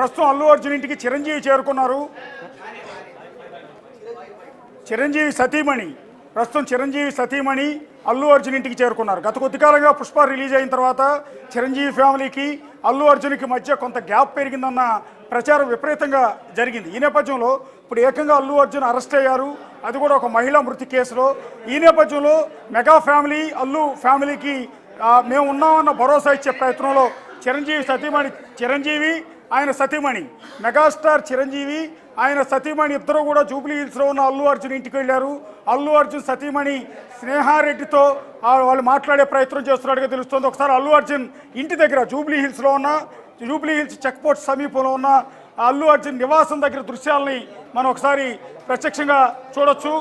ప్రస్తుతం అల్లు అర్జున్ ఇంటికి చిరంజీవి చేరుకున్నారు. చిరంజీవి సతీమణి అల్లు అర్జున్ ఇంటికి చేరుకున్నారు. గత కొద్ది కాలంగా పుష్ప రిలీజ్ అయిన తర్వాత చిరంజీవి ఫ్యామిలీకి అల్లు అర్జున్కి మధ్య కొంత గ్యాప్ పెరిగిందన్న ప్రచారం విపరీతంగా జరిగింది. ఈ నేపథ్యంలో ఇప్పుడు ఏకంగా అల్లు అర్జున్ అరెస్ట్ అయ్యారు, అది కూడా ఒక మహిళా మృతి కేసులో. ఈ నేపథ్యంలో మెగా ఫ్యామిలీ అల్లు ఫ్యామిలీకి మేము ఉన్నామన్న భరోసా ఇచ్చే ప్రయత్నంలో చిరంజీవి ఆయన సతీమణి మెగాస్టార్ చిరంజీవి ఆయన సతీమణి ఇద్దరు కూడా జూబ్లీ హిల్స్లో ఉన్న అల్లు అర్జున్ ఇంటికి వెళ్ళారు. అల్లు అర్జున్ సతీమణి స్నేహారెడ్డితో వాళ్ళు మాట్లాడే ప్రయత్నం చేస్తున్నట్టుగా తెలుస్తుంది. ఒకసారి అల్లు అర్జున్ ఇంటి దగ్గర జూబ్లీ హిల్స్ చెక్ పోస్ట్ సమీపంలో ఉన్న అల్లు అర్జున్ నివాసం దగ్గర దృశ్యాలని మనం ఒకసారి ప్రత్యక్షంగా చూడొచ్చు.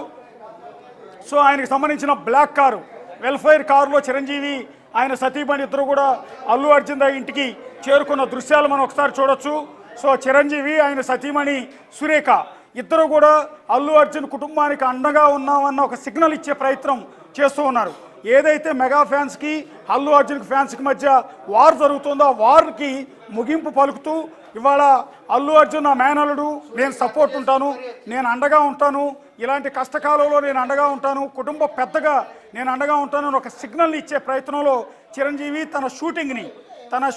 సో ఆయనకు సంబంధించిన బ్లాక్ కారు, వెల్ఫేర్ కారులో చిరంజీవి ఆయన సతీమణి ఇద్దరు కూడా అల్లు అర్జున్ ఇంటికి చేరుకున్న దృశ్యాలు మనం ఒకసారి చూడొచ్చు. సో చిరంజీవి ఆయన సతీమణి సురేఖ ఇద్దరు కూడా అల్లు అర్జున్ కుటుంబానికి అండగా ఉన్నామన్న ఒక సిగ్నల్ ఇచ్చే ప్రయత్నం చేస్తూ ఉన్నారు. ఏదైతే మెగా ఫ్యాన్స్కి అల్లు అర్జున్ ఫ్యాన్స్కి మధ్య వార్ జరుగుతుందో ఆ వార్కి ముగింపు పలుకుతూ ఇవాళ అల్లు అర్జున్ నా మేనలుడు, నేను సపోర్ట్ ఉంటాను, నేను అండగా ఉంటాను, ఇలాంటి కష్టకాలంలో నేను అండగా ఉంటాను, కుటుంబ పెద్దగా నేను అండగా ఉంటాను అని ఒక సిగ్నల్ని ఇచ్చే ప్రయత్నంలో చిరంజీవి తన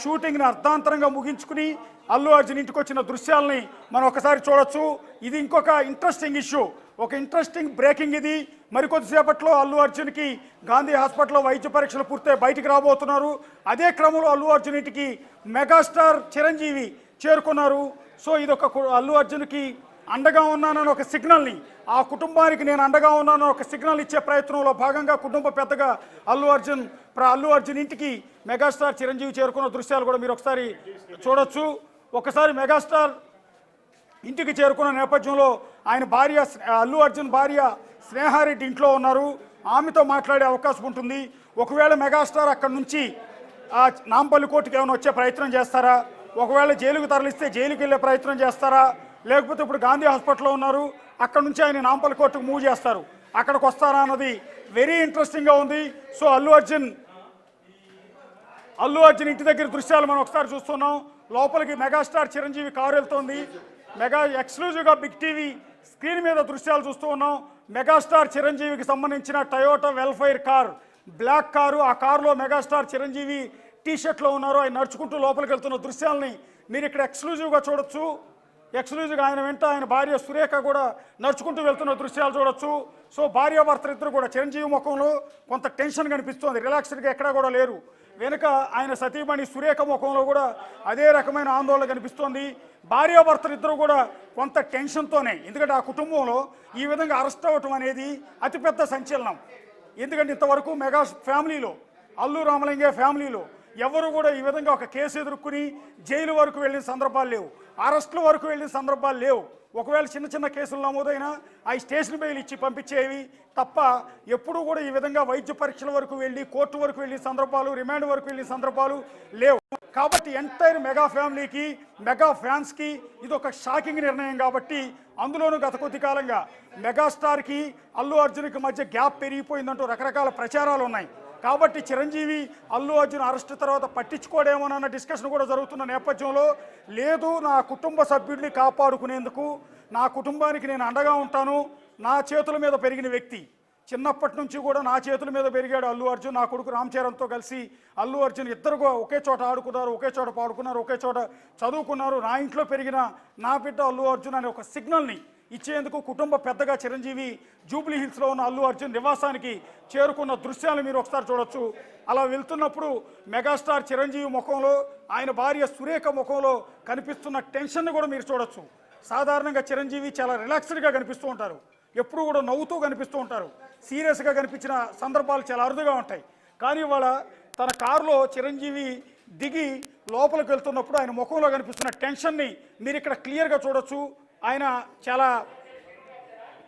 షూటింగ్ని అర్ధాంతరంగా ముగించుకుని అల్లు అర్జున్ ఇంటికి వచ్చిన దృశ్యాలని మనం ఒకసారి చూడొచ్చు. ఇది ఇంకొక ఇంట్రెస్టింగ్ ఇష్యూ, ఒక ఇంట్రెస్టింగ్ బ్రేకింగ్. ఇది మరికొద్దిసేపట్లో అల్లు అర్జున్కి గాంధీ హాస్పిటల్లో వైద్య పరీక్షలు పూర్తయి బయటికి రాబోతున్నారు. అదే క్రమంలో అల్లు అర్జున్ ఇంటికి మెగాస్టార్ చిరంజీవి చేరుకున్నారు. సో ఇది ఒక అల్లు అర్జున్కి అండగా ఉన్నానని ఒక సిగ్నల్ని, ఆ కుటుంబానికి నేను అండగా ఉన్నానని ఒక సిగ్నల్ ఇచ్చే ప్రయత్నంలో భాగంగా కుటుంబ పెద్దగా అల్లు అర్జున్ ఇంటికి మెగాస్టార్ చిరంజీవి చేరుకున్న దృశ్యాలు కూడా మీరు ఒకసారి చూడొచ్చు. ఒకసారి మెగాస్టార్ ఇంటికి చేరుకున్న నేపథ్యంలో ఆయన భార్య అల్లు అర్జున్ భార్య స్నేహారెడ్డి ఇంట్లో ఉన్నారు. ఆమెతో మాట్లాడే అవకాశం ఉంటుంది. ఒకవేళ మెగాస్టార్ అక్కడి నుంచి నాంపల్లి కోర్టుకి ఏమైనా వచ్చే ప్రయత్నం చేస్తారా, ఒకవేళ జైలుకు తరలిస్తే జైలుకి వెళ్ళే ప్రయత్నం చేస్తారా, లేకపోతే ఇప్పుడు గాంధీ హాస్పిటల్లో ఉన్నారు అక్కడ నుంచి ఆయన నాంపల్లి కోర్టుకు మూవ్ చేస్తారు, అక్కడికి వస్తారా అన్నది వెరీ ఇంట్రెస్టింగ్గా ఉంది. సో అల్లు అర్జున్ ఇంటి దగ్గర దృశ్యాలు మనం ఒకసారి చూస్తున్నాం. లోపలికి మెగాస్టార్ చిరంజీవి కారు వెళ్తోంది. ఎక్స్క్లూజివ్గా బిగ్ టీవీ స్క్రీన్ మీద దృశ్యాలు చూస్తూ ఉన్నాం. మెగాస్టార్ చిరంజీవికి సంబంధించిన Toyota Vellfire car, black car, ఆ కారులో మెగాస్టార్ చిరంజీవి టీషర్ట్లో ఉన్నారు. ఆయన నడుచుకుంటూ లోపలికి వెళ్తున్న దృశ్యాలని మీరు ఇక్కడ ఎక్స్క్లూజివ్గా చూడొచ్చు. ఎక్స్క్లూజివ్గా ఆయన వెంట ఆయన భార్య సురేఖ కూడా నడుచుకుంటూ వెళ్తున్న దృశ్యాలు చూడొచ్చు. సో భార్యాభర్తలు ఇద్దరు కూడా చిరంజీవి ముఖంలో కొంత టెన్షన్ కనిపిస్తోంది, రిలాక్స్డ్గా ఎక్కడా కూడా లేరు. వెనుక ఆయన సతీమణి సురేఖ ముఖంలో కూడా అదే రకమైన ఆందోళన కనిపిస్తోంది. భార్యాభర్తలు ఇద్దరు కూడా కొంత టెన్షన్తోనే, ఎందుకంటే ఆ కుటుంబంలో ఈ విధంగా అరెస్ట్ అవ్వటం అనేది అతిపెద్ద సంచలనం. ఎందుకంటే ఇంతవరకు మెగా ఫ్యామిలీలో, అల్లు రామలింగే ఫ్యామిలీలో ఎవరు కూడా ఈ విధంగా ఒక కేసు ఎదుర్కొని జైలు వరకు వెళ్ళిన సందర్భాలు లేవు, అరెస్టుల వరకు వెళ్ళిన సందర్భాలు లేవు. ఒకవేళ చిన్న చిన్న కేసులు నమోదైనా అవి స్టేషన్ బెయిల్ ఇచ్చి పంపించేవి తప్ప ఎప్పుడూ కూడా ఈ విధంగా వైద్య పరీక్షల వరకు వెళ్ళి కోర్టు వరకు వెళ్ళిన సందర్భాలు, రిమాండ్ వరకు వెళ్ళిన సందర్భాలు లేవు. కాబట్టి ఎంటైర్ మెగా ఫ్యామిలీకి, మెగా ఫ్యాన్స్కి ఇది ఒక షాకింగ్ నిర్ణయం. కాబట్టి అందులోనూ గత కొద్ది కాలంగా మెగాస్టార్కి అల్లు అర్జున్కి మధ్య గ్యాప్ పెరిగిపోయిందంటూ రకరకాల ప్రచారాలు ఉన్నాయి. కాబట్టి చిరంజీవి అల్లు అర్జున్ అరెస్ట్ తర్వాత పట్టించుకోడేమోనన్న డిస్కషన్ కూడా జరుగుతున్న నేపథ్యంలో, లేదు నా కుటుంబ సభ్యుడిని కాపాడుకునేందుకు, నా కుటుంబానికి నేను అండగా ఉంటాను, నా చేతుల మీద పెరిగిన వ్యక్తి, చిన్నప్పటి నుంచి కూడా నా చేతుల మీద పెరిగాడు అల్లు అర్జున్, నా కొడుకు రామ్ చరణ్తో కలిసి అల్లు అర్జున్ ఇద్దరు ఒకే చోట ఆడుకున్నారు, ఒకే చోట పాడుకున్నారు, ఒకే చోట చదువుకున్నారు, నా ఇంట్లో పెరిగిన నా బిడ్డ అల్లు అర్జున్ అనే ఒక సిగ్నల్ని ఇచ్చేందుకు కుటుంబ పెద్దగా చిరంజీవి జూబ్లీ హిల్స్లో ఉన్న అల్లు అర్జున్ నివాసానికి చేరుకున్న దృశ్యాలు మీరు ఒకసారి చూడొచ్చు. అలా వెళ్తున్నప్పుడు మెగాస్టార్ చిరంజీవి ముఖంలో, ఆయన భార్య సురేఖ ముఖంలో కనిపిస్తున్న టెన్షన్ని కూడా మీరు చూడొచ్చు. సాధారణంగా చిరంజీవి చాలా రిలాక్స్డ్గా కనిపిస్తూ ఉంటారు, ఎప్పుడూ కూడా నవ్వుతూ కనిపిస్తూ ఉంటారు, సీరియస్గా కనిపించిన సందర్భాలు చాలా అరుదుగా ఉంటాయి. కానీ ఇవాళ తన కారులో చిరంజీవి దిగి లోపలికి వెళ్తున్నప్పుడు ఆయన ముఖంలో కనిపిస్తున్న టెన్షన్ని మీరు ఇక్కడ క్లియర్గా చూడొచ్చు. ఆయన చాలా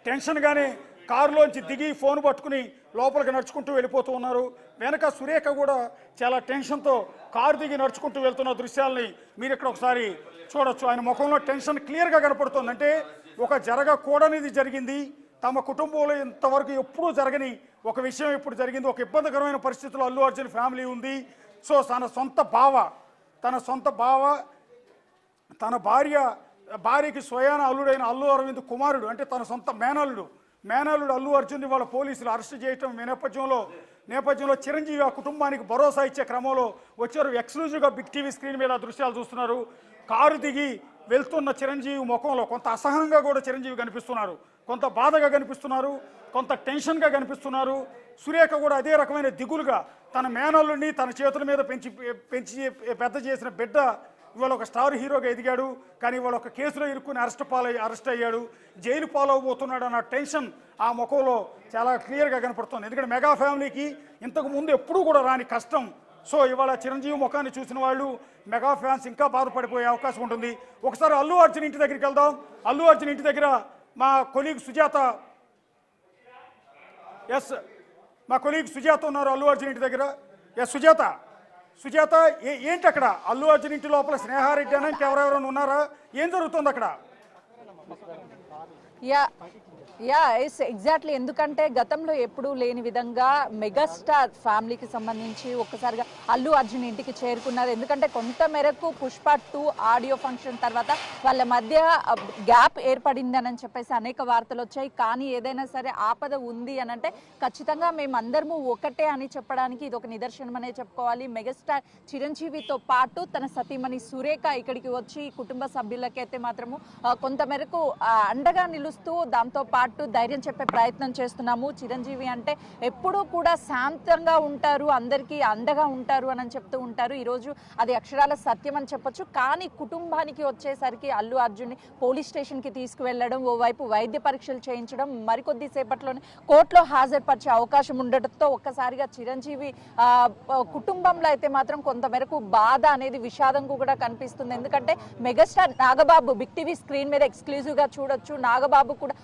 టెన్షన్గానే కారులోంచి దిగి ఫోన్ పట్టుకుని లోపలికి నడుచుకుంటూ వెళ్ళిపోతూ ఉన్నారు. వెనక సురేఖ కూడా చాలా టెన్షన్తో కారు దిగి నడుచుకుంటూ వెళ్తున్న దృశ్యాలని మీరు ఇక్కడ ఒకసారి చూడొచ్చు. ఆయన ముఖంలో టెన్షన్ క్లియర్గా కనపడుతుంది. అంటే ఒక జరగకూడనిది జరిగింది, తమ కుటుంబంలో ఇంతవరకు ఎప్పుడూ జరగని ఒక విషయం ఇప్పుడు జరిగింది. ఒక ఇబ్బందికరమైన పరిస్థితుల్లో అల్లు అర్జున్ ఫ్యామిలీ ఉంది. సో తన సొంత బావ తన భార్యకి స్వయాన అల్లుడైన అల్లు అరవింద్ కుమారుడు, అంటే తన సొంత మేనల్లుడు అల్లు అర్జున్ని వాళ్ళ పోలీసులు అరెస్ట్ చేయటం నేపథ్యంలో చిరంజీవి ఆ కుటుంబానికి భరోసా ఇచ్చే క్రమంలో వచ్చారు. ఎక్స్క్లూజివ్గా బిగ్ టీవీ స్క్రీన్ మీద దృశ్యాలు చూస్తున్నారు. కారు దిగి వెళ్తున్న చిరంజీవి ముఖంలో కొంత అసహనంగా కూడా చిరంజీవి కనిపిస్తున్నారు, కొంత బాధగా కనిపిస్తున్నారు, కొంత టెన్షన్గా కనిపిస్తున్నారు. సురేఖ కూడా అదే రకమైన దిగులుగా తన మేనల్లుడిని తన చేతుల మీద పెంచి పెద్ద చేసిన బిడ్డ ఇవాళ ఒక స్టార్ హీరోగా ఎదిగాడు, కానీ ఇవాళ ఒక కేసులో ఇరుక్కుని అరెస్ట్ అయ్యాడు, జైలు పాలవబోతున్నాడు అన్న టెన్షన్ ఆ ముఖంలో చాలా క్లియర్గా కనపడుతుంది. ఎందుకంటే మెగా ఫ్యామిలీకి ఇంతకు ముందు ఎప్పుడూ కూడా రాని కష్టం. సో ఇవాళ చిరంజీవి ముఖాన్ని చూసిన వాళ్ళు మెగా ఫ్యాన్స్ ఇంకా బాధపడిపోయే అవకాశం ఉంటుంది. ఒకసారి అల్లు అర్జున్ ఇంటి దగ్గరికి వెళ్దాం. అల్లు అర్జున్ ఇంటి దగ్గర మా కొలీగ్ సుజాత ఉన్నారు. అల్లు అర్జున్ ఇంటి దగ్గర. సుజాత ఏంటి అక్కడ అల్లు అర్జున్ ఇంటి లోపల స్నేహారెడ్డి అని ఇంకెవరెవరైనా ఉన్నారా? ఏం జరుగుతుంది అక్కడ? ఎగ్జాక్ట్లీ. ఎందుకంటే గతంలో ఎప్పుడూ లేని విధంగా మెగాస్టార్ ఫ్యామిలీకి సంబంధించి ఒక్కసారిగా అల్లు అర్జున్ ఇంటికి చేరుకున్నారు. ఎందుకంటే కొంత మేరకు పుష్ప 2 ఆడియో ఫంక్షన్ తర్వాత వాళ్ళ మధ్య గ్యాప్ ఏర్పడిందని చెప్పేసి అనేక వార్తలు వచ్చాయి. కానీ ఏదైనా సరే ఆపద ఉంది అని అంటే ఖచ్చితంగా మేమందరము ఒకటే అని చెప్పడానికి ఇది ఒక నిదర్శనం అనే చెప్పుకోవాలి. మెగాస్టార్ చిరంజీవితో పాటు తన సతీమణి సురేఖ ఇక్కడికి వచ్చి కుటుంబ సభ్యులకైతే మాత్రము కొంత మేరకు అండగా నిలుస్తూ దాంతో పాటు ధైర్యం చెప్పే ప్రయత్నం చేస్తున్నాము. చిరంజీవి అంటే ఎప్పుడూ కూడా శాంతంగా ఉంటారు, అందరికీ అండగా ఉంటారు అని చెప్తూ ఉంటారు. ఈరోజు అది అక్షరాల సత్యం అని చెప్పొచ్చు. కానీ కుటుంబానికి వచ్చేసరికి అల్లు అర్జున్ని పోలీస్ స్టేషన్కి తీసుకువెళ్ళడం, ఓవైపు వైద్య పరీక్షలు చేయించడం, మరికొద్ది సేపట్లోనే కోర్టులో హాజరుపరిచే అవకాశం ఉండటంతో ఒక్కసారిగా చిరంజీవి కుటుంబంలో అయితే మాత్రం కొంతమేరకు బాధ అనేది విషాదం కూడా కనిపిస్తుంది. ఎందుకంటే megastar Nagababu big TV screen మీద ఎక్స్క్లూజివ్గా చూడొచ్చు. నాగబాబు కూడా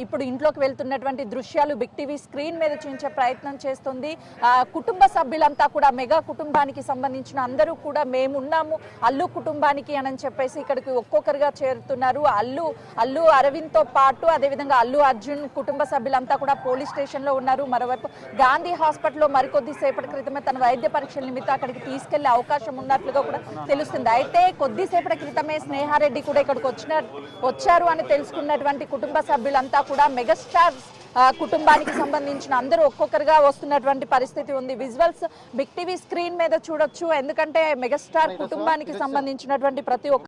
ఇప్పుడు ఇంట్లోకి వెళ్తున్నటువంటి దృశ్యాలు బిగ్ టీవీ స్క్రీన్ మీద చూపించే ప్రయత్నం చేస్తుంది. కుటుంబ సభ్యులంతా కూడా మెగా కుటుంబానికి సంబంధించిన అందరూ కూడా మేమున్నాము అల్లు కుటుంబానికి అని చెప్పేసి ఇక్కడికి ఒక్కొక్కరుగా చేరుతున్నారు. అల్లు అరవింద్తో పాటు అదేవిధంగా అల్లు అర్జున్ కుటుంబ సభ్యులంతా కూడా పోలీస్ స్టేషన్లో ఉన్నారు. మరోవైపు గాంధీ హాస్పిటల్లో మరికొద్ది సేపటి క్రితమే తన వైద్య పరీక్షల నిమిత్తం అక్కడికి తీసుకెళ్లే అవకాశం ఉన్నట్లుగా కూడా తెలుస్తుంది. అయితే కొద్దిసేపటి క్రితమే స్నేహారెడ్డి కూడా ఇక్కడికి వచ్చారు అని తెలుసుకున్నటువంటి కుటుంబ సభ్యులంతా కూడా మెగాస్టార్ కుటుంబానికి సంబంధించిన అందరూ ఒక్కొక్కరుగా వస్తున్నటువంటి పరిస్థితి ఉంది. విజువల్స్ బిగ్ టీవీ స్క్రీన్ మీద చూడొచ్చు. ఎందుకంటే మెగాస్టార్ కుటుంబానికి సంబంధించినటువంటి ప్రతి ఒక్క